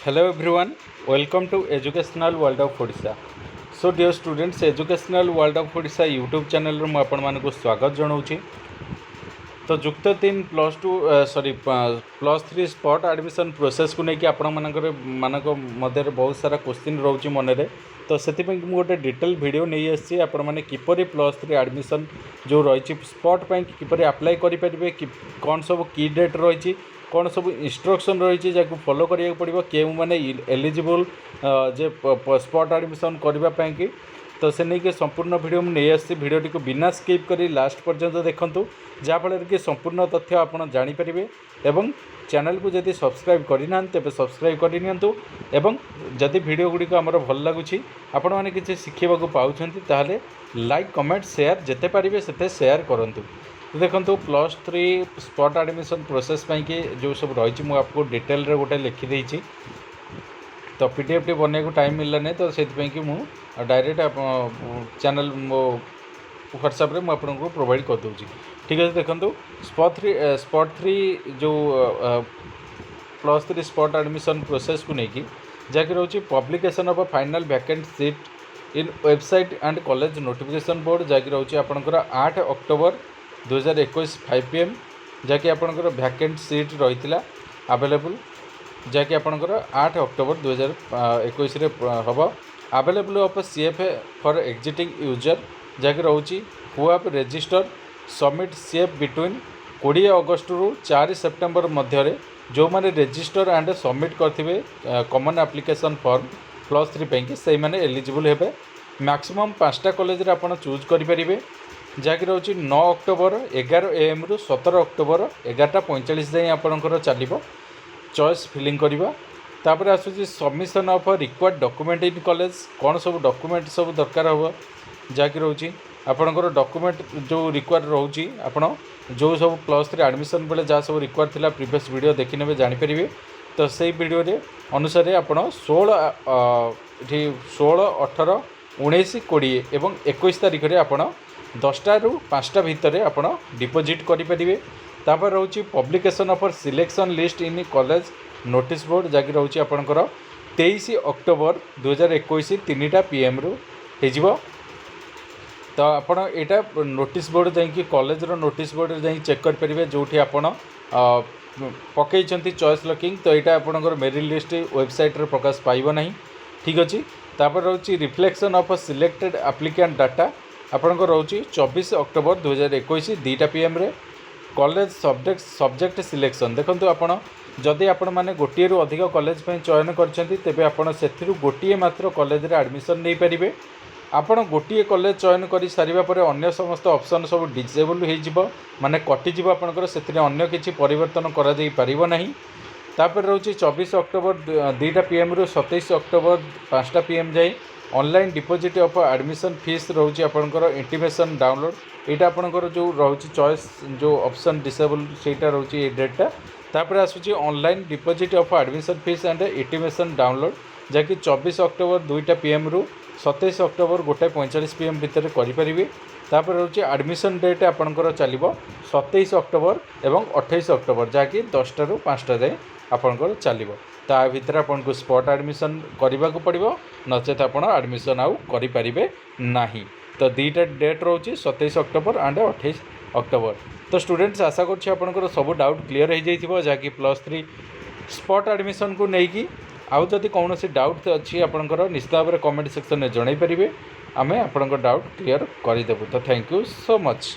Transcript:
Hello everyone, welcome to Educational World of Odisha. So dear students, Educational World of Odisha YouTube channel रू आपण मानक स्वागत जनाऊँगी। तो जुक्त 3 plus 3 spot admission process को लेकिन आपण मानक मध्य बहुत सारा क्वेश्चन रोचे मन में। तो से गोटे डिटेल वीडियो नहीं आसी आपण मैंने किपरि प्लस 3 एडमिशन जो रही स्पॉट पर किपरि अप्लाई करेंगे, कौन सब की डेट रही, कौन सब इंस्ट्रक्शन रही जहाँ फॉलो करिया पड़ो, क्यों मैंने एलिजिबल जे स्पॉट एडमिशन करने। तो से नहीं कि संपूर्ण वीडियो मुझे आसी वीडियो को बिना स्किप करी लास्ट पर्यंत देखूँ, जहाँफल कि संपूर्ण तथ्य आपड़ जानीपारे। एवं चैनल को जदि सब्सक्राइब करना तेज सब्सक्राइब करनी एवं जदि वीडियो गुड़िक आमर भल लगुच आपण मैंने किसी शिखा पाँच लाइक कमेंट शेयर जिते पारे से शेयर करूँ। तो देखो प्लस 3 स्पॉट एडमिशन प्रोसेस कि जो सब रही मुझे आपको डिटेल रे गोटे लिखिदे। तो पीडीएफ टी बनने को टाइम मिलला नहीं, तो से मुझे डायरेक्ट चैनल मो व्हाट्सएप रे मुझे प्रोवाइड कर दूँ। ठीक है, देखो स्पॉट 3 जो प्लस 3 स्पॉट एडमिशन प्रोसेस को लेकिन जहाँकि रोचे publication of final vacant seat in website and college notification board, जहाँकि रोचे आपंकर 8 अक्टोबर 2021 5 PM, जहाँकि आपंकर वैकेंट सीट रही अवेलेबल, जहाँकि आपंकर 8 अक्टोबर 2021 हम available of CFA for exiting user, जहाँकि रोचे who have register submit CF between 20 अगस्त रु 4 सेप्टेम्बर मध्य जो मैंने रजिस्टर एंड सबमिट करते कॉमन एप्लिकेशन फॉर्म प्लस 3 पैंकि से मैंने एलिजिबल हेबे। मैक्सिमम 5टा कॉलेज रे आपण चूज करेंगे, जहाँकि रोचे 9 अक्टोबर 11 AM रु 17 अक्टोबर 11:45 जाए आपंकर चलो चॉइस फिलिंग करवा। तापर आसूँ submission of required document in college, कौन सब डॉक्यूमेंट सब दरकार हो, जहाँकि रोचे आपंकर डॉक्यूमेंट जो रिक्वायर रोचे आपण जो सब प्लस 3 एडमिशन बेले जहाँ सब रिक्वायर थिला प्रीवियस वीडियो देखि नेबे जानि परिबे। तो से वीडियो रे अनुसार आपण 16 18 19 20 एवं 21 तारीख रे आपण 10टा रु 5टा भितर आपण डिपोजिट करेंगे। तापर रोचे publication of selection list in college notice board, जहाँकि रोचे आपंकर 23 अक्टोबर 2021 3टा PM रु हो। तो आपण यहाँ नोटिस बोर्ड जाकि कॉलेज रो नोटिस बोर्ड जा चेक करेंगे जो आपण पकई चॉइस लॉकिंग। तो यहाँ आपंकर मेरिट लिस्ट वेबसाइट रे प्रकाश पाइब ना। ठीक अच्छे, तापर रोचे reflection of selected applicant data आपंकर रोचे 24 अक्टोबर 2021 2टा PM रे। कॉलेज सब्जेक्ट सिलेक्शन देखो आपण जदि आपण मैंने गोटे रु अधिक कॉलेज चयन करते आपण से गोटे मात्र कॉलेज रे एडमिशन नहीं पारे। आपण गोटे कॉलेज चयन कर सारिबा परे अन्य समस्त ऑप्शन सब डिसेबल हो माने कटिज आपंकर से अन्य किसी परिवर्तन करा जाई परिबो नहीं। तापर रोचे 24 अक्टोबर 2टा PM रु 27 अक्टोबर 5टा PM जाए online deposit of admission fees रोचे आपंकर इंटीमेशन डाउनलोड, यहाँ आपंकर जो रोचे चॉइस जो ऑप्शन डिसेबल सेटा रोचे डेटा। तापर आसूँ online deposit of admission fees and intimation download, जहाँकि 24 अक्टोबर 2टा PM रु 27 अक्टोबर 1:45 PM भितर करेंगे। तापर रोचे एडमिशन डेट आपंकर चलो 27 अक्टोबर एवं 28 अक्टोबर, जहाँकि 10टा रु 5टा जाए आपंकर चलो। ता भितर आपन को स्पॉट एडमिशन करने को पड़ो, नचेत आप एडमिशन आउ करें ना। तो 2टा डेट रोचे 27 अक्टोबर एंड 28 अक्टोबर। तो स्टूडेंट्स आशा कर सब डाउट क्लीयर हो जाइए, जहाँकि प्लस 3 स्पॉट एडमिशन को लेकिन आउ जदि कौन डाउट अच्छी आपंकर निश्चित भाव में कमेंट सेक्शन में जन पारे, आम आप डाउट क्लीयर करदेबू। तो थैंक यू सो मच।